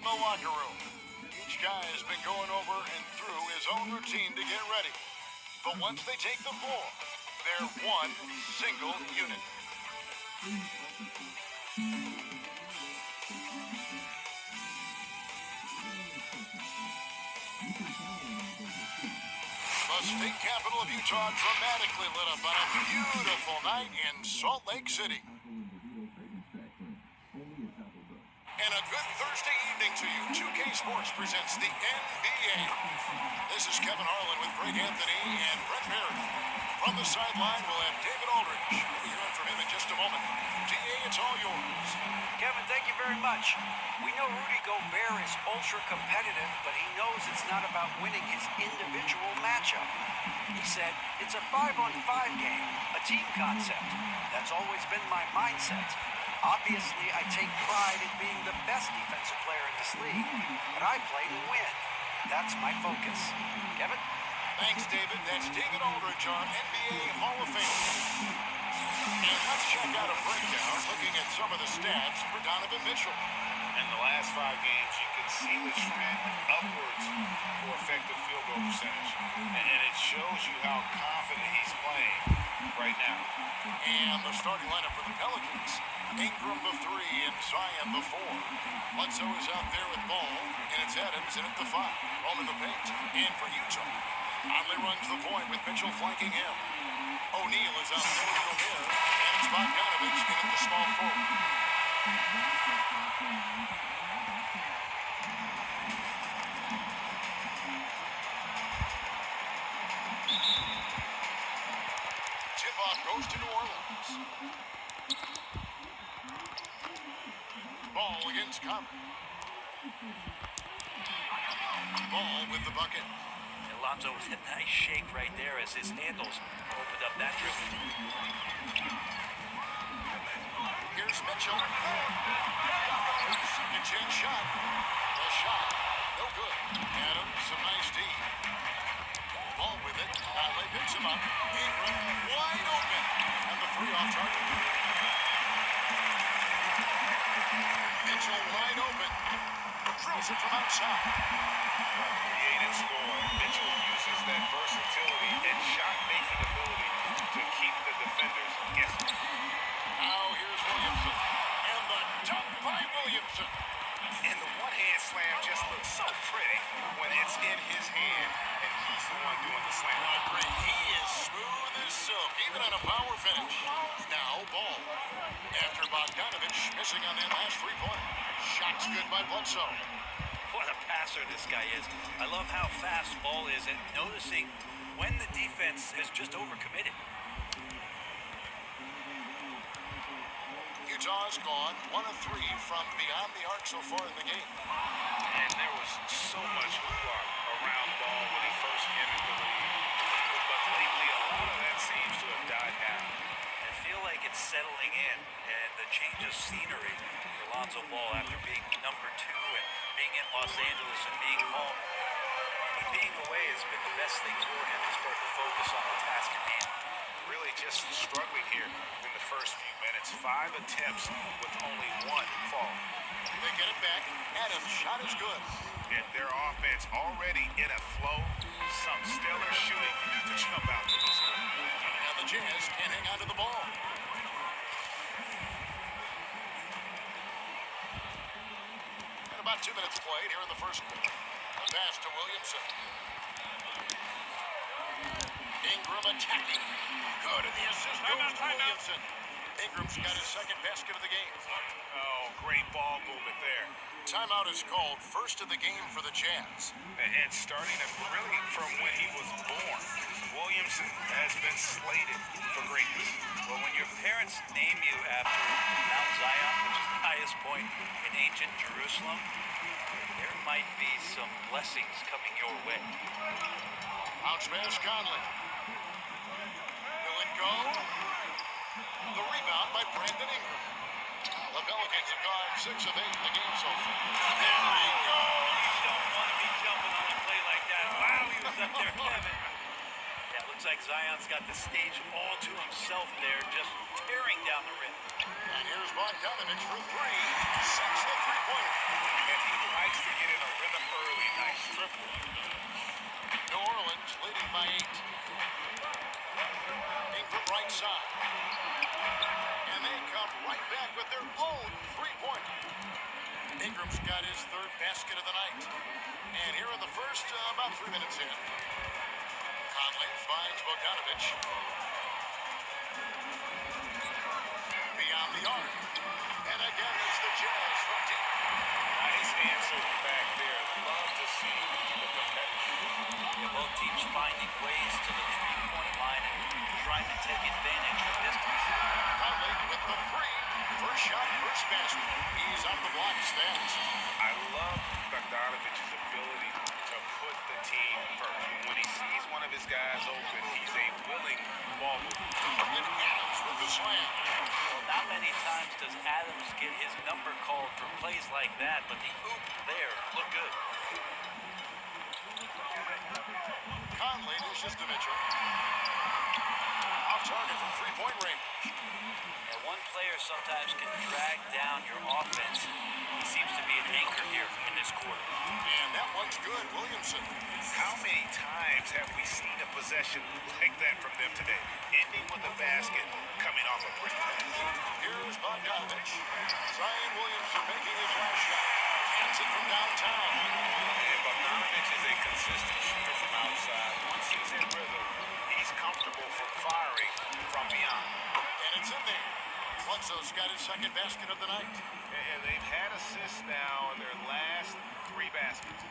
the locker room. Each guy has been going over and through his own routine to get ready. But once they take the floor, they're one single unit. The state capital of Utah dramatically lit up on a beautiful night in Salt Lake City. And a good Thursday evening to you. 2K Sports presents the NBA. This is Kevin Harlan with Greg Anthony and Brett Barry. From the sideline, we'll have David Aldridge. We'll be hearing from him in just a moment. DA, it's all yours. Kevin, thank you very much. We know Rudy Gobert is ultra competitive, but he knows it's not about winning his individual matchup. He said, it's a 5-on-5 game, a team concept. That's always been my mindset. Obviously, I take pride in being the best defensive player in this league, but I play to win. That's my focus. Kevin? Thanks, David. That's David Aldridge, our NBA Hall of Famer. And let's check out a breakdown looking at some of the stats for Donovan Mitchell. In the last 5 games, you can see the trend upwards for effective field goal percentage. And it shows you how confident he's playing right now. And the starting lineup for the Pelicans. Ingram the 3 and Zion the 4. Bledsoe is out there with ball, and it's Adams in at the 5. Roaming the paint. And for Utah, Conley runs the point with Mitchell flanking him. O'Neal is out there with Gobert, and it's Bogdanovich in at the small forward. Tip-off goes to New Orleans. Ball against Conley. Ball with the bucket. Alonzo with a nice shake right there as his handles opened up that dribble. Here's Mitchell. Second chance shot. The shot, no good. Adams, some nice D. Ball with it. Conley picks him up. Ingram wide open. And the 3 off target. Mitchell wide open. Throws it from outside. Create and score. Mitchell uses that versatility and shot-making ability to keep the defenders guessing. Now here's Williamson. And the dunk by Williamson. And the one-hand slam just looks so pretty when it's in his hand and he's the one doing the slam. I agree. He is smooth as silk, even on a power finish. Now ball. After Bogdanovich missing on that last 3-pointer. Shot's good by Bledsoe. What a passer this guy is. I love how fast Ball is and noticing when the defense has just overcommitted. Utah's gone 1 of 3 from beyond the arc so far in the game. And there was so much hoopla around Ball when he first entered the league. But lately, a lot of that seems to have died down. I feel like it's settling in, and the change of scenery for Lonzo Ball after being number 2 and being in Los Angeles and being home. Being away has been the best thing for him to start to focus on the task at hand. Really just struggling here in the first few minutes. 5 attempts with only 1 fall. They get it back. Adams' shot is good. And their offense already in a flow. Some stellar shooting to jump out to this one. And the Jazz can't hang on to the ball. And about 2 minutes played here in the first quarter. A pass to Williamson. Ingram attacking. Good, and the assist goes to Williamson. Ingram's got his 2nd basket of the game. Oh, great ball movement there. Timeout is called, first of the game for the Jazz. And starting really from when he was born, Williamson has been slated for greatness. Well, when your parents name you after Mount Zion, which is the highest point in ancient Jerusalem, there might be some blessings coming your way. Bounce pass, Conley. Will it go? The rebound by Brandon Ingram. The Pelicans have gone 6 of 8 in the game so far. There we go. You don't want to be jumping on a play like that. Wow, he was up there, Kevin. That looks Looks like Zion's got the stage all to himself there, just tearing down the rim. And here's Bogdanovich for three. Sinks the three-pointer. And he likes to get in a rhythm early. Nice triple. New Orleans leading by 8. Ingram right side. And they come right back with their lone three-pointer. Ingram's got his third basket of the night. And here in the first, about 3 minutes in. Conley finds Bogdanovich. Beyond the arc. And again, it's the Jazz from deep. Nice answer back there. Love to see the competitors. Yeah, both teams finding ways to the three-point line and trying to take advantage of distance. Conley with the three. First shot, first basket. He's on the block stats. I love Bogdanovich's ability to put the team first. When he sees one of his guys open, he's a willing ball mover. And Adams with the slam. Well, not many times does Adams get his number called for plays like that, but the oop there looked good. Conley dishes to Mitchell. Off target from three-point range. And one player sometimes can drag down your offense. He seems to be an anchor here in this quarter. And that one's good, Williamson. How many times have we seen a possession like that from them today? Ending with a basket, coming off a break. Here's Bogdanovich. Zion Williamson making his last shot. Hands it from downtown. And Bogdanovich is a consistent shooter from outside. Once he's in rhythm, he's comfortable for firing from beyond. And it's in there. Bledsoe's got his second basket of the night. And they've had assists now in their last 3 baskets.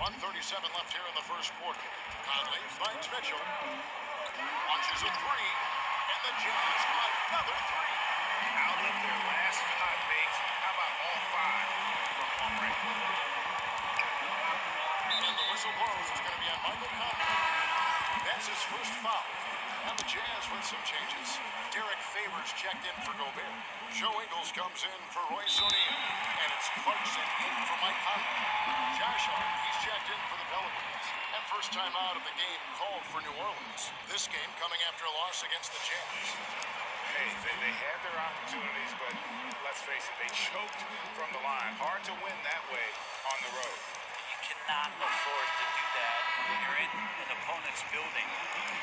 1:37 left here in the first quarter. Conley finds Mitchell. Launches a three. And the Jazz another three. Out of their last 5 makes, how about all 5 from one range? And the whistle blows. It's going to be on Michael Conley. That's his first foul. And the Jazz with some changes. Derek Favors checked in for Gobert. Joe Ingles comes in for Royce O'Neal. And it's Clarkson in for Mike Conley. Josh Hart, he's checked in for the Pelicans. And first time out of the game called for New Orleans. This game coming after a loss against the Jazz. Hey, they had their opportunities, but let's face it, they choked from the line. Hard to win that way on the road. You cannot afford to do that when you're in an opponent's building.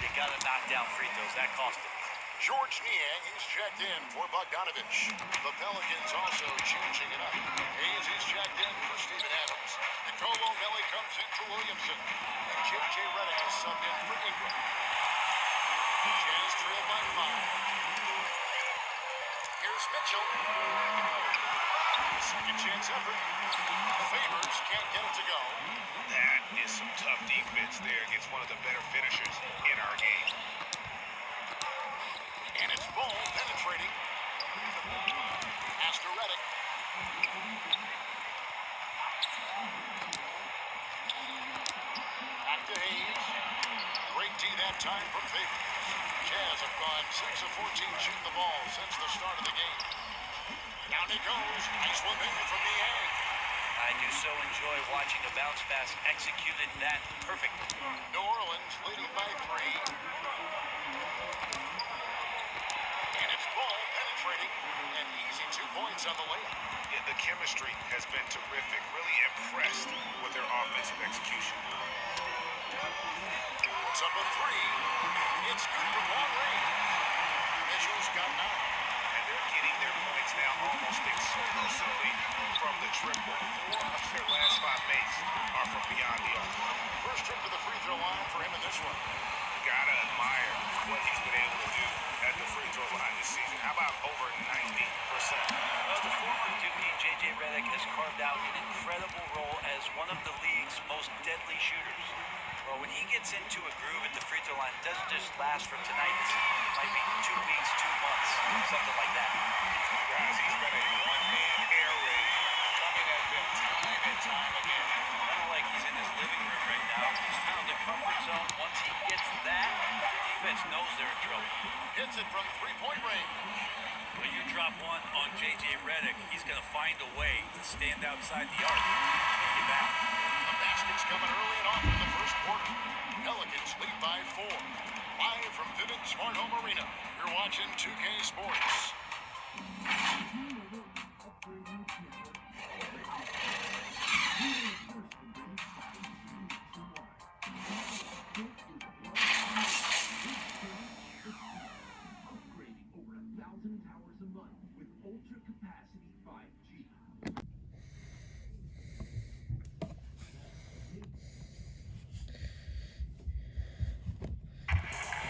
You got to knock down free throws. That cost them. George Niang, he's checked in for Bogdanovich. The Pelicans also changing it up. Hayes, he's checked in for Steven Adams. Nicolo Melli comes in for Williamson. And J.J. Redick is subbed in for Ingram. Jazz trailed by 5. Here's Mitchell. Second chance effort. Favors can't get it to go. That is some tough defense there against one of the better finishers in our game. And it's Ball penetrating. Pass to Redick. Back to Hayes. Great D that time from Favors. Jazz have gone 6 of 14 shooting the ball since the start of the game. Down he goes. Nice one there from Niang. I do so enjoy watching the bounce pass executed that perfectly. New Orleans leading by 3. And it's Ball penetrating. And easy 2 points on the layup. Yeah, the chemistry has been terrific. Really impressed with their offensive execution. Puts up a 3. It's good from long range. Mitchell's got 9. And they're getting their points now almost exclusively from the triple. 4 of their last 5 makes are from beyond the arc. First trip to the free throw line for him in this one. Gotta admire what he's been able to do at the free throw line this season. How about over 90%? Well, the former Dookie, J.J. Redick, has carved out an incredible role as one of the league's most deadly shooters. Well, when he gets into a groove at the free throw line, it doesn't just last for tonight. It might be 2 weeks, 2 months, something like that. Guys, he's been a one-man air raid coming at them time and time again. Kind of like he's in his living room right now. He's found a comfort zone. Once he gets that, the defense knows they're in trouble. Hits it from three-point range. When you drop one on J.J. Redick, he's going to find a way to stand outside the arc and take it back. The basket Rockets coming early and often in the first quarter. Pelicans lead by 4. Live from Vivint Smart Home Arena, you're watching 2K Sports.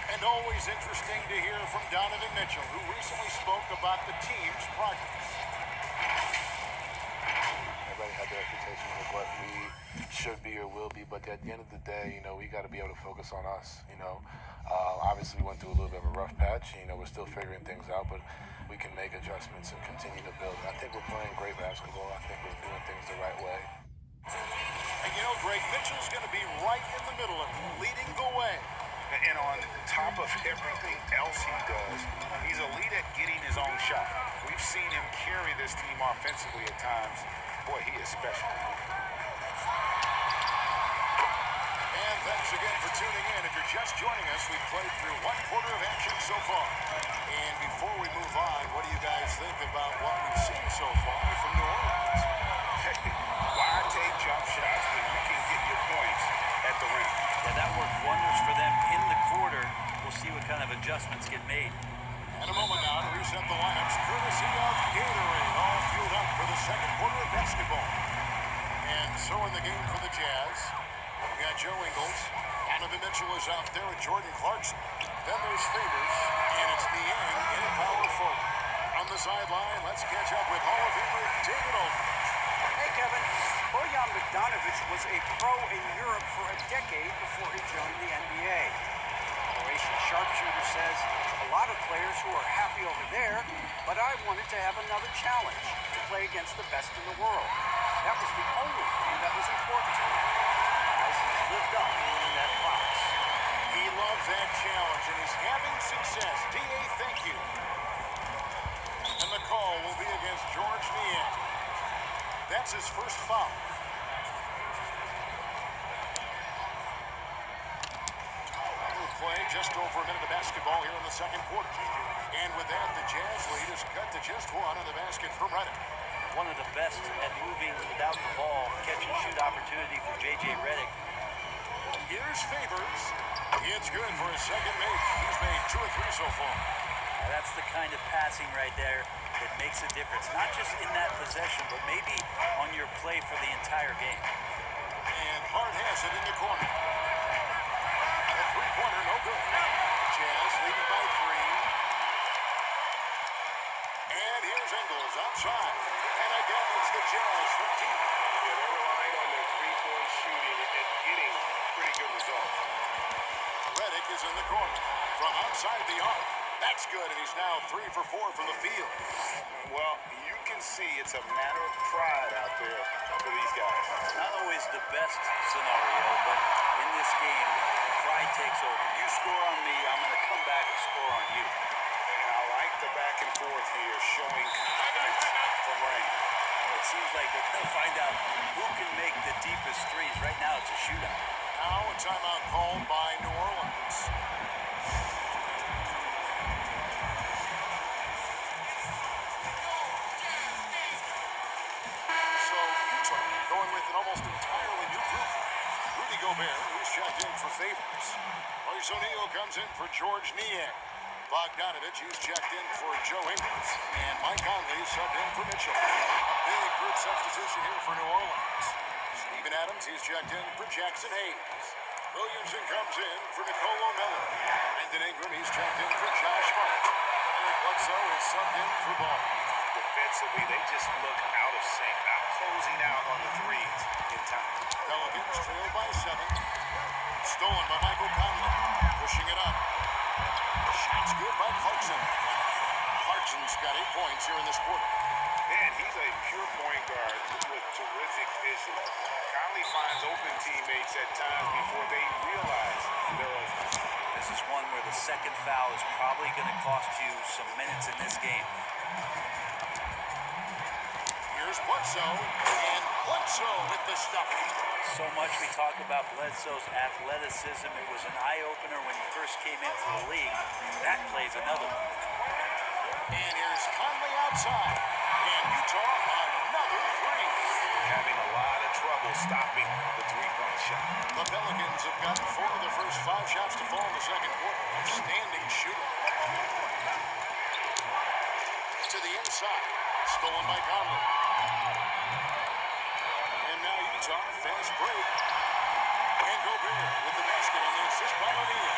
And always interesting to hear from Donovan Mitchell, who recently spoke about the team's progress. Everybody had their expectations of what we should be or will be, but at the end of the day, we got to be able to focus on us. Obviously we went through a little bit of a rough patch. We're still figuring things out, but we can make adjustments and continue to build. And I think we're playing great basketball. I think we're doing things the right way. And Greg Mitchell's going to be right in the middle of it, leading the way. And on top of everything else he does, he's elite at getting his own shot. We've seen him carry this team offensively at times. Boy, he is special. And thanks again for tuning in. If you're just joining us, we've played through 1 quarter of action so far. And before we move on, what do you guys think about what we've seen so far from New Orleans? Why take jump shots when you can get your points at the rim? Yeah, that worked wonders for them in the quarter. We'll see what kind of adjustments get made. In a moment now to reset the lineups, courtesy of Gatorade, all fueled up for the second quarter of basketball. And so in the game for the Jazz, we got Joe Ingles. Donovan Mitchell is out there with Jordan Clarkson. Then there's Favors, and it's Niang in at power forward. On the sideline, let's catch up with Hall of Famer David Aldridge. Hey, Kevin. Bojan Bogdanovic was a pro in Europe for a decade before he joined the NBA. Croatian sharpshooter says, a lot of players who are happy over there, but I wanted to have another challenge, to play against the best in the world. That was the only thing that was important to me. As he's lived up to that promise. He loves that challenge, and he's having success. D.A., thank you. And the call will be against George Niang. That's his first foul. Play just over a minute of basketball here in the second quarter. And with that, the Jazz lead is cut to just 1 on the basket from Redick. One of the best at moving without the ball. Catch and shoot opportunity for J.J. Redick. Here's Favors. It's good for his second make. He's made 2 or 3 so far. Now that's the kind of passing right there that makes a difference. Not just in that possession, but maybe on your play for the entire game. And Hart has it in the corner. A three-pointer, no good. Jazz leading by 3. And here's Ingles outside. And again, it's the Jazz from deep. Yeah, they're relying on their three-point shooting and getting pretty good results. Redick is in the corner. From outside the arc. That's good, and he's now 3 for 4 from the field. Well, you can see it's a matter of pride out there for these guys. Not always the best scenario, but in this game, pride takes over. You score on me, I'm going to come back and score on you. And I like the back and forth here, showing confidence from Rain. It seems like they're going to find out who can make the deepest threes. Right now, it's a shootout. Now a timeout called by New Orleans. Going with an almost entirely new group. Rudy Gobert, who's checked in for Favors. Royce O'Neal comes in for George Niang. Bogdanovic, who's checked in for Joe Ingles. And Mike Conley subbed in for Mitchell. A big group substitution here for New Orleans. Steven Adams, he's checked in for Jackson Hayes. Williamson comes in for Nicolo Miller. Brandon Ingram, he's checked in for Josh Hart. Eric Bledsoe is subbed in for Ball. Defensively, they just look out of sync, not closing out on the threes in time. Pelicans trailed by 7. Stolen by Michael Conley. Pushing it up. Shot's good by Clarkson. Clarkson's got 8 points here in this quarter. Man, he's a pure point guard with terrific vision. Conley finds open teammates at times before they realize they're open. This is one where the second foul is probably going to cost you some minutes in this game. Here's Bledsoe, and Bledsoe with the stuff. So much we talk about Bledsoe's athleticism. It was an eye-opener when he first came into the league. That plays another one. And here's Conley outside. And Utah another three. Having a lot of trouble stopping the three-point shot. The Pelicans have gotten 4 of their first 5 shots to fall in the second quarter. Outstanding shooting. To the inside. Stolen by Conley. And now Utah, fast break. And Gobert with the basket on the assist by O'Neal.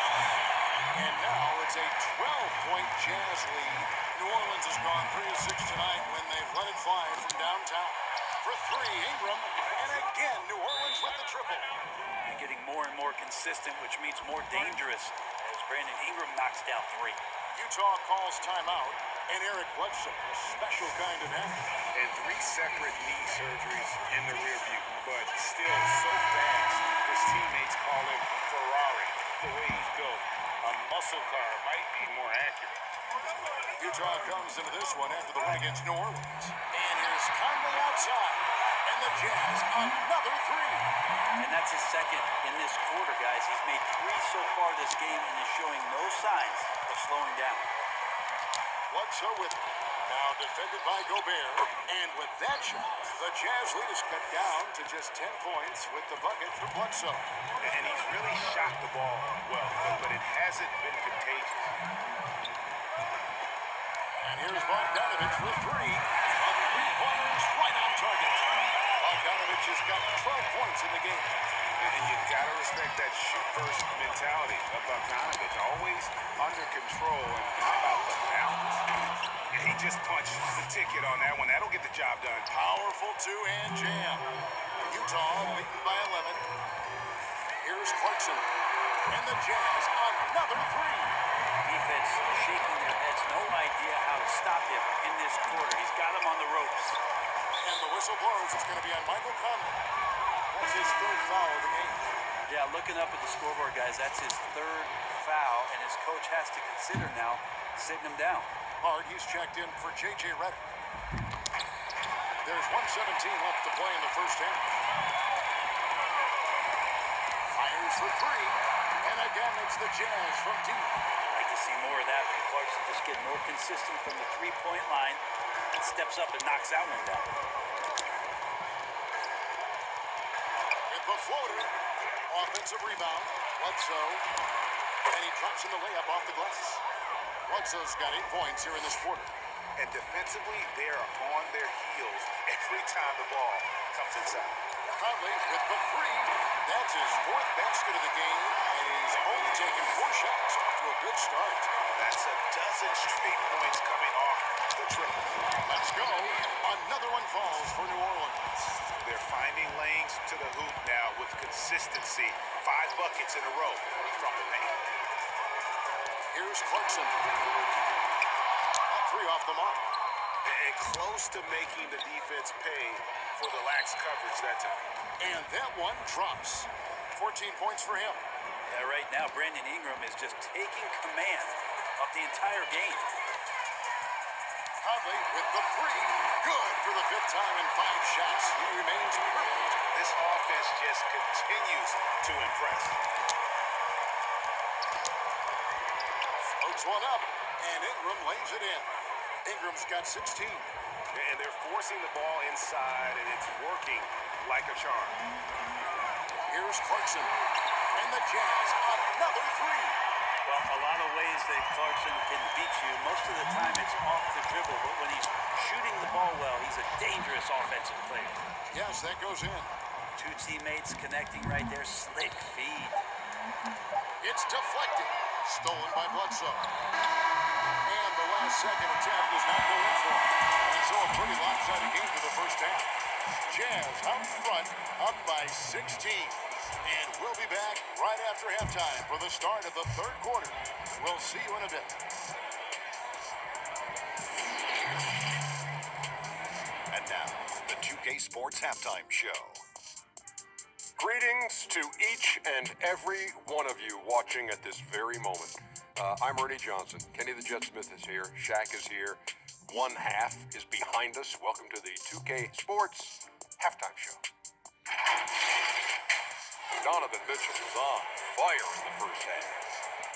And now it's a 12-point Jazz lead. New Orleans has gone 3 of 6 tonight when they've let it fly from downtown. For 3, Ingram. And again, New Orleans with the triple. And getting more and more consistent, which means more dangerous as Brandon Ingram knocks down 3. Utah calls timeout. And Eric Bledsoe, a special kind of athlete. And 3 separate knee surgeries in the rear view. But still so fast, his teammates call him Ferrari. The way he's built, a muscle car might be more accurate. Utah comes into this one after the win against New Orleans. And here's Conley outside. And the Jazz, another 3. And that's his second in this quarter, guys. He's made 3 so far this game and is showing no signs of slowing down. Bledsoe with it. Now defended by Gobert. And with that shot, the Jazz lead is cut down to just 10 points with the bucket for Bledsoe. And he's really shot the ball well, but it hasn't been contagious. And here's Bogdanovich for 3. On 3-pointers, right on target. Bogdanovich has got 12 points in the game. And you gotta respect that shoot-first mentality of Bogdanovich. Always under control. And how about the balance? And he just punched the ticket on that one. That'll get the job done. Powerful two-hand jam. Utah beaten by 11. Here's Clarkson. And the Jazz, another 3. Defense shaking their heads. No idea how to stop him in this quarter. He's got him on the ropes. And the whistle blows. It's going to be on Michael Conley. That's his 3rd foul of the game. Yeah, looking up at the scoreboard, guys, that's his 3rd foul, and his coach has to consider now sitting him down. Hard, he's checked in for J.J. Redick. There's 1:17 left to play in the first half. Fires for 3. And again, it's the Jazz from deep. I'd like to see more of that from Clarkson. Just get more consistent from the 3-point line and steps up and knocks that one down. With the floater. Offensive rebound. Bledsoe. And he drops in the layup off the glass. Bledsoe's got 8 points here in this quarter. And defensively, they are on their heels every time the ball comes inside. Conley with the 3. That's his 4th basket of the game. And he's only taken 4 shots off to a good start. That's a dozen straight points coming off the triple. Let's go. Another one falls for New Orleans. They're finding lanes to the hoop now with consistency. 5 buckets in a row from the paint. Here's Clarkson. A 3 off the mark. And close to making the defense pay for the lax coverage that time. And that one drops. 14 points for him. Yeah, right now, Brandon Ingram is just taking command of the entire game. Conley with the 3. Good for the 5th time in 5 shots. He remains perfect. This offense just continues to impress. Floats one up, and Ingram lays it in. Ingram's got 16. And they're forcing the ball inside, and it's working like a charm. Here's Clarkson. And the Jazz, another 3. Well, a lot of ways that Clarkson can beat you. Most of the time it's off the dribble, but when he's shooting the ball well, he's a dangerous offensive player. Yes, that goes in. 2 teammates connecting right there. Slick feed. It's deflected. Stolen by Bledsoe. And the last-second attempt does not go in for him. And so a pretty lopsided game for the first half. Jazz out in front, up by 16. And we'll be back right after halftime for the start of the 3rd quarter. We'll see you in a bit. And now, the 2K Sports Halftime Show. Greetings to each and every one of you watching at this very moment. I'm Ernie Johnson. Kenny the Jet Smith is here. Shaq is here. One half is behind us. Welcome to the 2K Sports Halftime Show. Donovan Mitchell was on fire in the first half.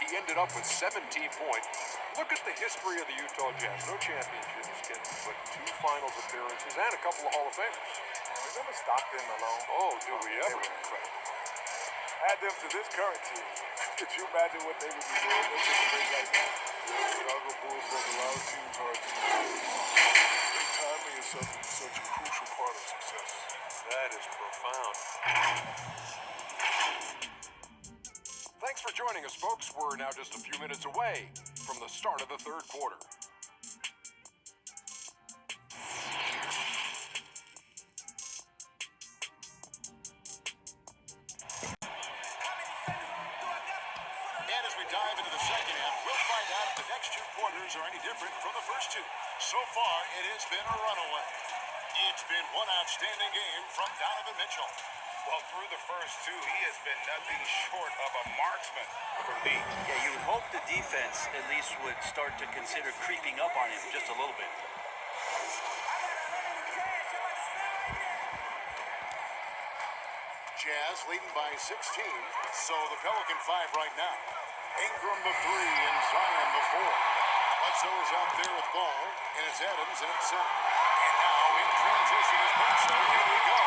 He ended up with 17 points. Look at the history of the Utah Jazz. No championships, but 2 finals appearances and a couple of Hall of Famers. Remember Stockton alone? Oh, do we They ever? were incredible. Add them to this current team. Could you imagine what they would be doing? They're just great right now. The Chicago Bulls broke a lot of teams hard to great timing is such a crucial part of success. That is profound. Thanks for joining us, folks. We're now just a few minutes away from the start of the third quarter. And as we dive into the second half, we'll find out if the next 2 quarters are any different from the first 2. So far, it has been a runaway. It's been one outstanding game from Donovan Mitchell. Well, through the first 2, he has been nothing short of a marksman for me. Yeah, you would hope the defense at least would start to consider creeping up on him just a little bit. Jazz leading by 16, so the Pelican 5 right now. Ingram the 3 and Zion the 4. Bledsoe is out there with ball, and it's Adams in at center. And now in transition is Bledsoe. Here we go.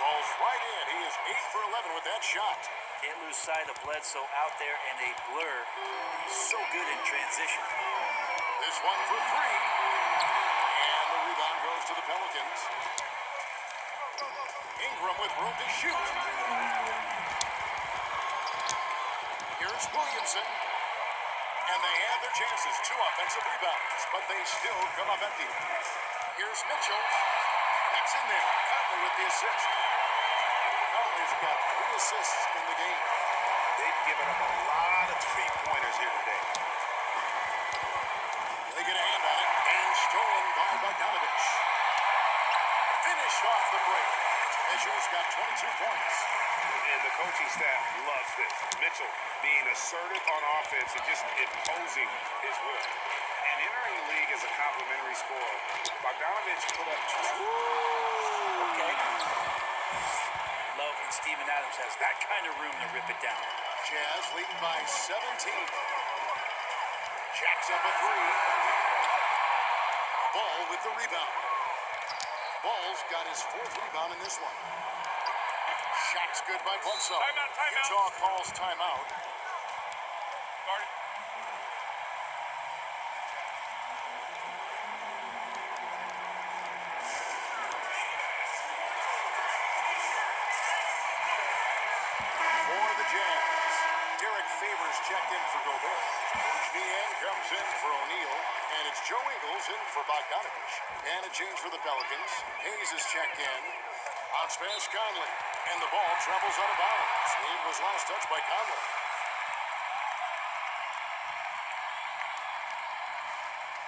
Falls right in. He is 8 for 11 with that shot. Can't lose sight of Bledsoe out there and a blur. He's so good in transition. This one for 3. And the rebound goes to the Pelicans. Ingram with room to shoot. Here's Williamson. And they had their chances. 2 offensive rebounds, but they still come up empty. Here's Mitchell. That's in there. Conley with the assist. Conley's got 3 assists in the game. They've given up a lot of 3-pointers here today. They get a hand on it. And stolen by Bogdanovich. Finished off the break. Mitchell's got 22 points. And the coaching staff loves this. Mitchell being assertive on offense and just imposing his will. And entering the league as a complimentary scorer, Bogdanovich put up Okay. Love when Steven Adams has that kind of room to rip it down. Jazz leading by 17. Jacks up a 3. Ball with the rebound. Ball's got his 4th rebound in this one. Shot's good by Bledsoe. Timeout. Utah calls timeout. Guarded. For the Jazz, Derek Favors checked in for Gobert. Niang comes in for O'Neal. And it's Joe Ingles in for Bogdanovich. And a change for the Pelicans. Hayes is checked in. Bounce pass Conley. And the ball travels out of bounds. It was last touched by Conley.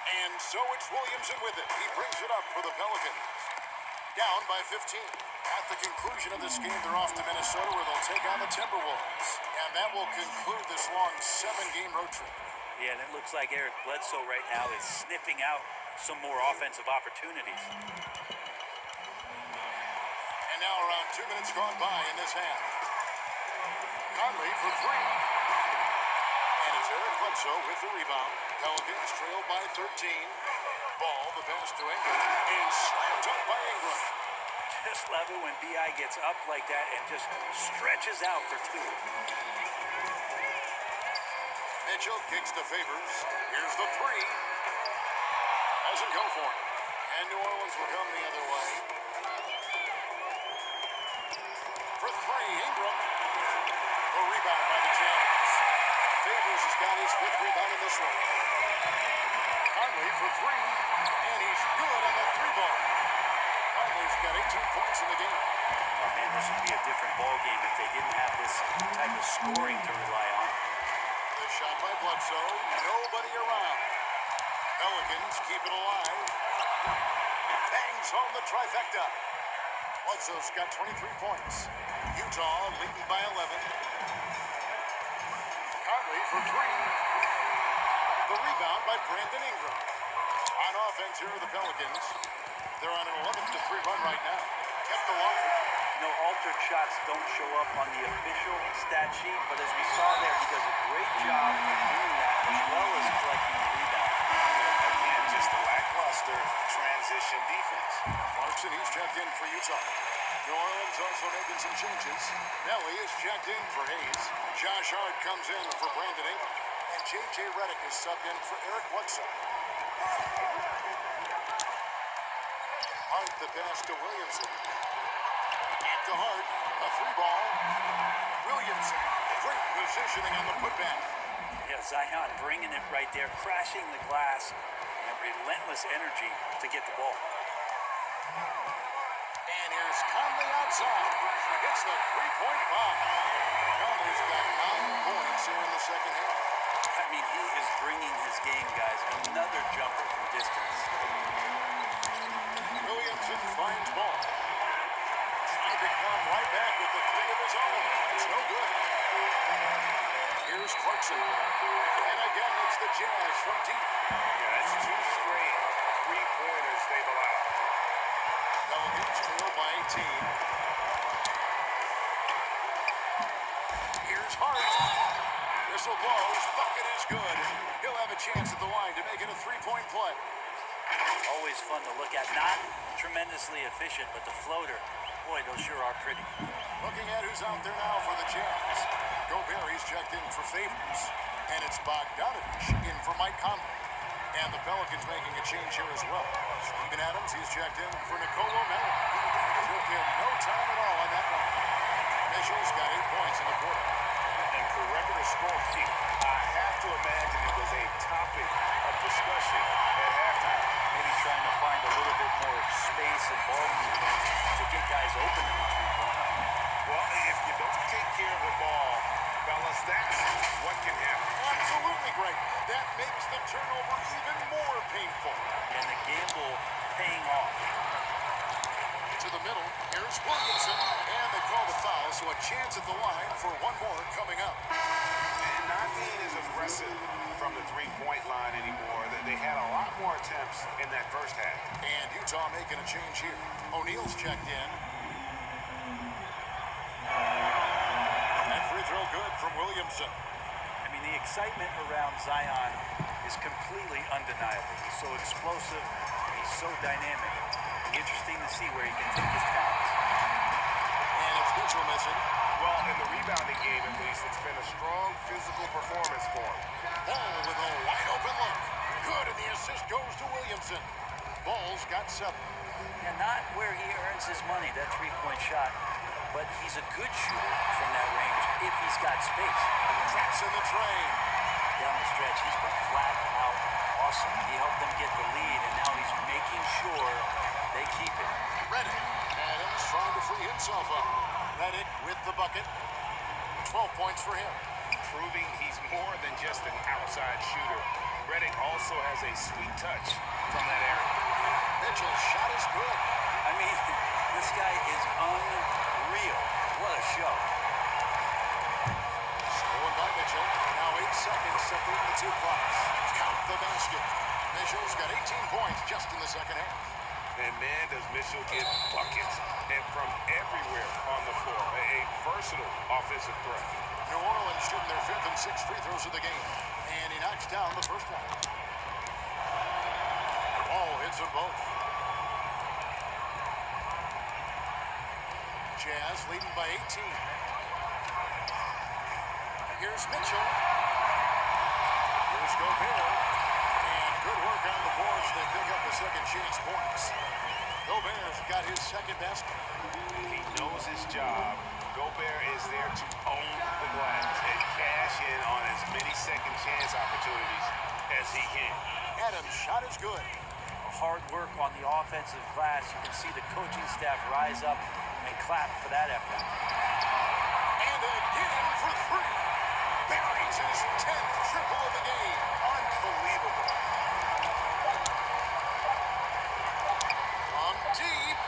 And so it's Williamson with it. He brings it up for the Pelicans. Down by 15. At the conclusion of this game, they're off to Minnesota where they'll take on the Timberwolves. And that will conclude this long 7-game road trip. Yeah, and it looks like Eric Bledsoe right now is sniffing out some more offensive opportunities. And now around 2 minutes gone by in this half. Conley for 3. And it's Eric Bledsoe with the rebound. Pelicans trail by 13. Ball, the pass to Ingram. And slammed up by Ingram. Just love it when B.I. gets up like that and just stretches out for 2. Mitchell kicks to Favors. Here's the 3. Doesn't go for it. And New Orleans will come the other way. For 3, Ingram. The rebound by the Jazz. Favors has got his 5th rebound in this one. Conley for 3. And he's good on the 3-ball. Conley's got 18 points in the game. Oh, man, this would be a different ball game if they didn't have this type of scoring to rely on. The shot by Bledsoe. Nobody around. Pelicans keep it alive. Bangs home the trifecta. Bledsoe's got 23 points. Utah leading by 11. Conley for 3. The rebound by Brandon Ingram. On offense here are the Pelicans. They're on an 11-3 run right now. kept alive. You know, altered shots don't show up on the official stat sheet, but as we saw there, he does a great job of doing that as well as collecting the rebound. Again, just a lackluster transition defense. Clarkson, he's checked in for Utah. New Orleans also making some changes. Nelly is checked in for Hayes. Josh Hart comes in for Brandon Ingram. And J.J. Redick is subbed in for Eric Bledsoe. Hart the pass to Williamson. Back to Hart. A free ball. Williamson. Great positioning on the putback. Yeah, Zion bringing it right there, crashing the glass, and relentless energy to get the ball. And here's Conley outside. It's the three-point bomb. Conley's got 9 points here in the second half. I mean, he is bringing his game, guys. Another jumper from distance. Williamson finds ball. Trying to come right back with the three of his own. It's no good. Here's Clarkson. And again, it's the Jazz from deep. Yeah, that's 2 straight three-pointers they've allowed. Pelicans trail by 18. Here's Hart. Whistle blows. Bucket is good. He'll have a chance at the line to make it a three-point play. Always fun to look at. Not tremendously efficient, but the floater, boy, those sure are pretty. Looking at who's out there now for the Jazz. Gobert, he's checked in for Favors. And it's Bogdanovich in for Mike Conley. And the Pelicans making a change here as well. Steven Adams, he's checked in for Nicolo Mello. Took him no time at all on that one. Mitchell's got 8 points in the quarter. And for regular scoring, I have to imagine it was a topic of discussion at halftime. Maybe trying to find a little bit more space and ball movement to get guys open in the three-point line. Well, if you don't take care of the ball, fellas, that's what can happen. Absolutely great. That makes the turnover even more painful. And the gamble paying off. To the middle, here's Williamson. And they call the foul, so a chance at the line for one more coming up. And not being as aggressive from the three-point line anymore. They had a lot more attempts in that first half. And Utah making a change here. O'Neal's checked in. That free throw good from Williamson. I mean, the excitement around Zion is completely undeniable. He's so explosive. He's so dynamic. Interesting to see where he can take his talents. And it's Mitchell missing. Well, in the rebounding game, at least, it's been a strong physical performance for him. Ball with a wide open look. Good, and the assist goes to Williamson. Ball's got 7. Yeah, not where he earns his money, that three-point shot, but he's a good shooter from that range if he's got space. Traps in the train. Down the stretch, he's been flat out awesome. He helped them get the lead, and now he's making sure they keep it. Redick. Adams trying to free himself up. Redick with the bucket. 12 points for him. Proving he's more than just an outside shooter. Redick also has a sweet touch from that area. Mitchell's shot is good. I mean, this guy is unreal. What a show. Stolen by Mitchell. Now 8 seconds separating the two clocks. Count the basket. Mitchell's got 18 points just in the second half. And man, does Mitchell get buckets, and from everywhere on the floor. A versatile offensive threat. New Orleans shooting their 5th and 6th free throws of the game. And he knocks down the first one. Ball hits them both. Jazz leading by 18. Here's Mitchell. Here's Gobert. And good work on the boards. They pick up the second chance points. Gobert's got his second basket. He knows his job. Gobert is there to own the glass and cash in on as many second chance opportunities as he can. Adams' shot is good. Hard work on the offensive glass. You can see the coaching staff rise up and clap for that effort. And again for 3. Buries his 10th triple of the game. Unbelievable. From deep.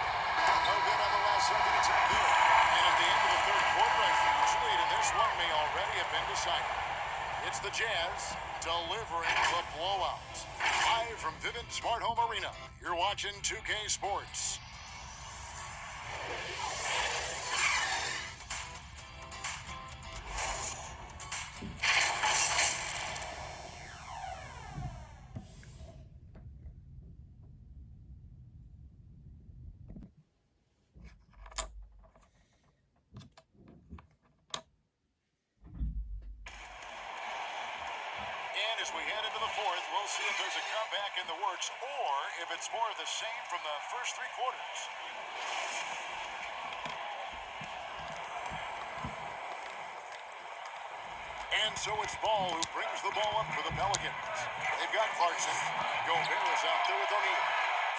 No good on the last second attempt there. And at the end of the third quarter, a huge lead, and this one may already have been decided. It's the Jazz delivering the blowout. Live from Vivint Smart Home Arena, you're watching 2K Sports. And as we head into the fourth, we'll see if there's a comeback in the works or if it's more of the same from the first three quarters. And so it's Ball who brings the ball up for the Pelicans. They've got Clarkson. Gobert is out there with O'Neal.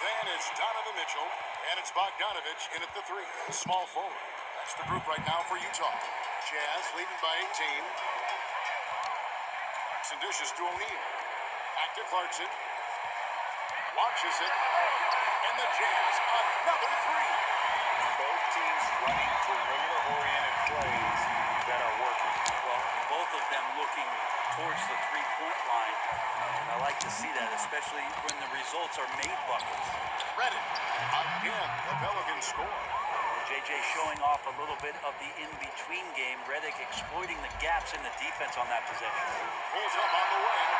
Then it's Donovan Mitchell, and it's Bogdanovich in at the three, the small forward. That's the group right now for Utah. Jazz leading by 18. Clarkson dishes to O'Neal. Back to Clarkson. Launches it. And the Jazz, another three. Both teams running perimeter-oriented plays that are working. Well, both of them looking towards the three-point line. And I like to see that, especially when the results are made buckets. Reddit. Again, the Pelicans score. JJ showing off a little bit of the in-between game. Redick exploiting the gaps in the defense on that possession. Pulls up on the wing.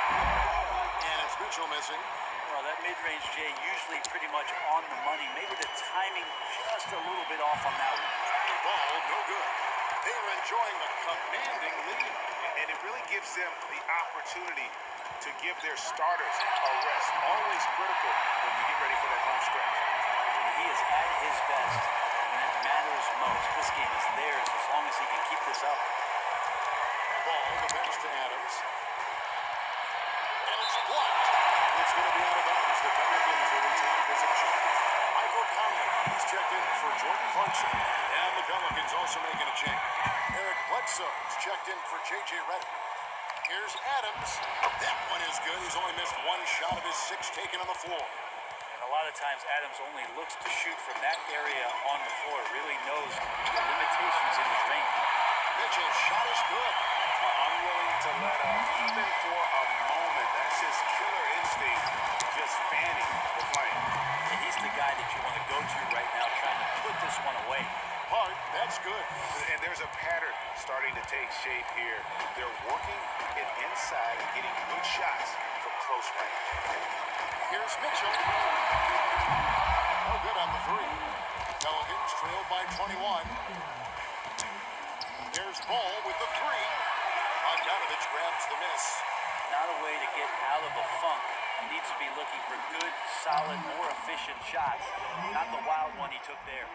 And it's Mitchell missing. Well, that mid-range, Jay, usually pretty much on the money. Maybe the timing just a little bit off on that one. Ball, no good. They are enjoying the commanding lead. And it really gives them the opportunity to give their starters a rest. Always critical when you get ready for that home stretch. He is at his best when it matters most. This game is theirs as long as he can keep this up. Ball, the pass to Adams. And it's blocked. It's going to be out of bounds. The Pelicans will retain possession. Michael Conley is checked in for Jordan Clarkson. And the Pelicans also making a change. Eric Bledsoe is checked in for J.J. Redick. Here's Adams. That one is good. He's only missed one shot of his six taken on the floor. And a lot of times Adams only looks to shoot from that area on the floor. Really knows the limitations in his range. Mitchell's shot is good. Unwilling to let up even for a moment. That's his killer instinct, just fanning the flame. And he's the guy that you want to go to right now, trying to put this one away. Hard, that's good. And there's a pattern starting to take shape here. They're working it inside and getting good shots from close range. Here's Mitchell. No good on the three. Pelicans trailed by 21. Here's Ball with the three. Bogdanovich grabs the miss. Not a way to get out of the funk. He needs to be looking for good, solid, more efficient shots. Not the wild one he took there.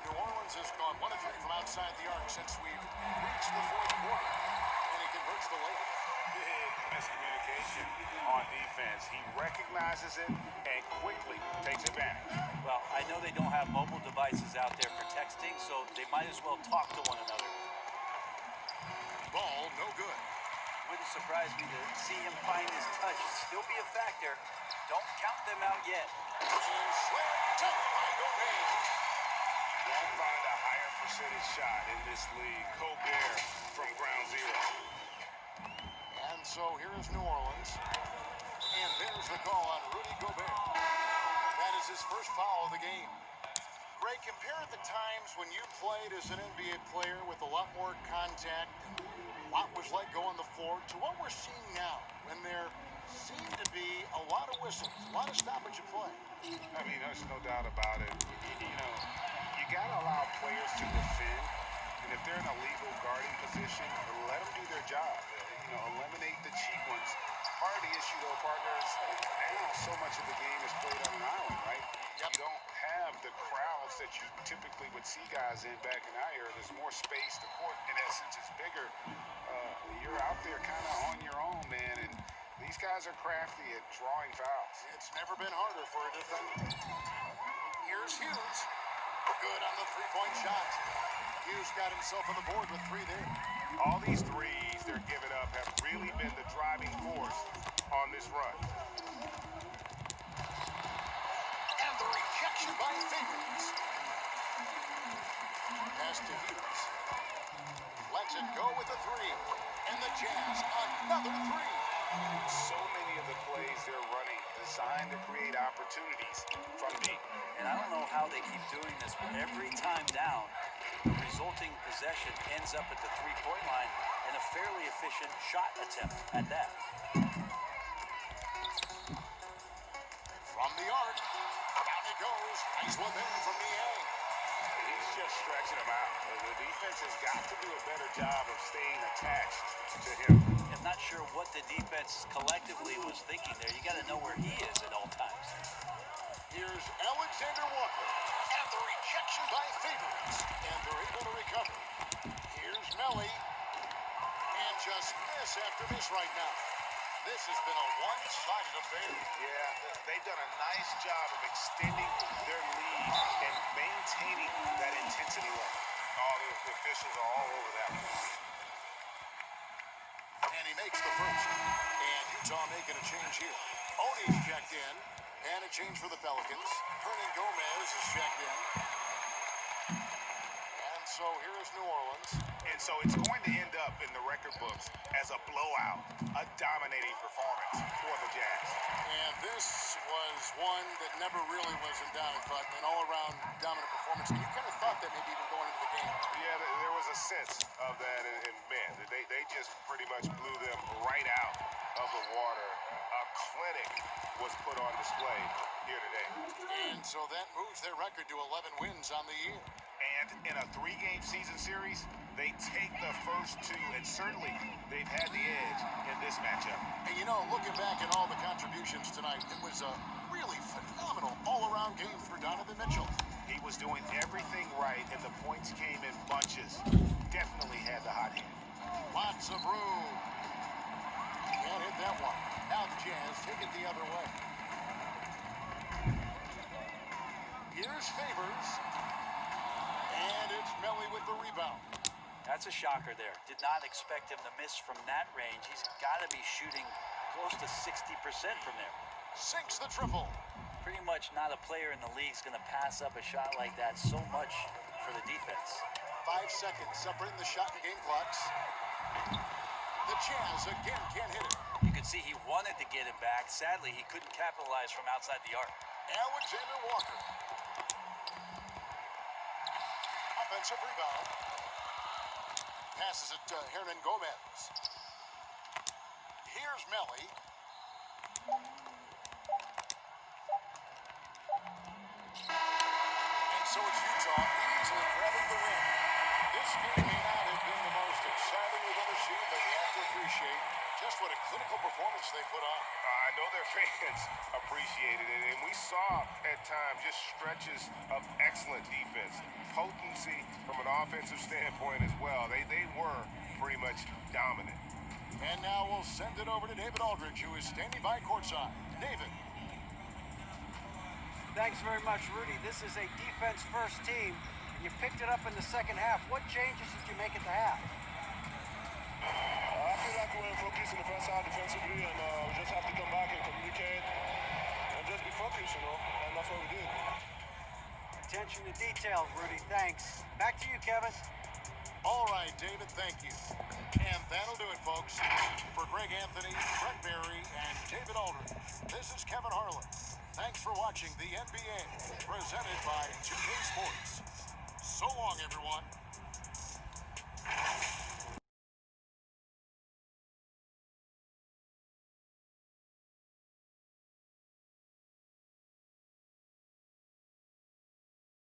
New Orleans has gone 1 of 3 from outside the arc since we've reached the fourth quarter. And he converts the late. Big miscommunication on defense. He recognizes it and quickly takes advantage. Well, I know they don't have mobile devices out there for texting, so they might as well talk to one another. Ball, no good. Wouldn't surprise me to see him find his touch. Still be a factor. Don't count them out yet. And slam dunk by Gobert. Won't find a higher percentage shot in this league. Gobert from ground zero. And so here is New Orleans. And there's the call on Rudy Gobert. That is his first foul of the game. Greg, compare the times when you played as an NBA player with a lot more contact and a lot was let go on the floor to what we're seeing now when there seem to be a lot of whistles, a lot of stoppage of play. I mean, there's no doubt about it. You know, you got to allow players to defend. And if they're in a legal guarding position, let them do their job. You know, eliminate the cheap ones. Part of the issue, though, partners, now so much of the game is played on an island, right? Yep. You don't have the crowds that you typically would see guys in back in our era. There's more space. The court, in essence, is bigger. You're out there kind of on your own, man. And these guys are crafty at drawing fouls. It's never been harder for a defender. Here's Hughes. Good on the three-point shot. Hughes got himself on the board with 3 there. All these threes they're giving up have really been the driving force on this run. And the rejection by Vivint. Pass to Hughes. Lets it go with a 3. And the Jazz, another 3. So many of the plays they're running designed to create opportunities from deep. And I don't know how they keep doing this, but every time down, the resulting possession ends up at the three-point line and a fairly efficient shot attempt at that. From the arc, down it goes. Nice one there from Niang. He's just stretching him out. The defense has got to do a better job of staying attached to him. I'm not sure what the defense collectively was thinking there. You got to know where he is at all times. Here's Alexander Walker, and the rejection by Favors, and they're able to recover. Here's Melly, and just miss after miss right now. This has been a one-sided affair. Yeah, they've done a nice job of extending their lead and maintaining that intensity level. Oh, the officials are all over that one. And he makes the first. And Utah making a change here. Oney's checked in. And a change for the Pelicans. Hernan Gomez is checked in. And so here's New Orleans. And so it's going to end up in the record books as a blowout, a dominating performance for the Jazz. And this was one that never really was in doubt. I thought an all-around dominant performance. And you kind of thought that maybe even going into the game. Yeah, there was a sense of that, and man, they just pretty much blew them right out of the water. A clinic was put on display here today. And so that moves their record to 11 wins on the year. And in a three-game season series, they take the first two, and certainly they've had the edge in this matchup. And you know, looking back at all the contributions tonight, it was a really phenomenal all-around game for Donovan Mitchell. He was doing everything right, and the points came in bunches. Definitely had the hot hand. Lots of room. Can't hit that one. Now the Jazz take it the other way. Here's Favors. And it's Melly with the rebound. That's a shocker there. Did not expect him to miss from that range. He's got to be shooting close to 60% from there. Sinks the triple. Pretty much not a player in the league is going to pass up a shot like that so much for the defense. 5 seconds separating the shot and game clocks. The Jazz again can't hit it. You could see he wanted to get him back. Sadly, he couldn't capitalize from outside the arc. Alexander Walker. Offensive rebound. Passes it to Hernan Gomez. Here's Melly. And so it's Utah easily grabbing the win. This game may not have been the most exciting we've ever seen, but we have to appreciate just what a clinical performance they put on. I know their fans appreciated it, and we saw at times just stretches of excellent defense, potency from an offensive standpoint as well. They were pretty much dominant. And now we'll send it over to David Aldridge, who is standing by courtside. David. Thanks very much, Rudy. This is a defense-first team. You picked it up in the second half. What changes did you make at the half? I feel like we were focused in the first half defensively, and we just have to come back and communicate and just be focused, and that's what we did. Attention to detail, Rudy. Thanks. Back to you, Kevin. All right, David, thank you. And that'll do it, folks. For Greg Anthony, Brett Berry, and David Aldridge, this is Kevin Harlan. Thanks for watching the NBA, presented by 2K Sports. So long, everyone.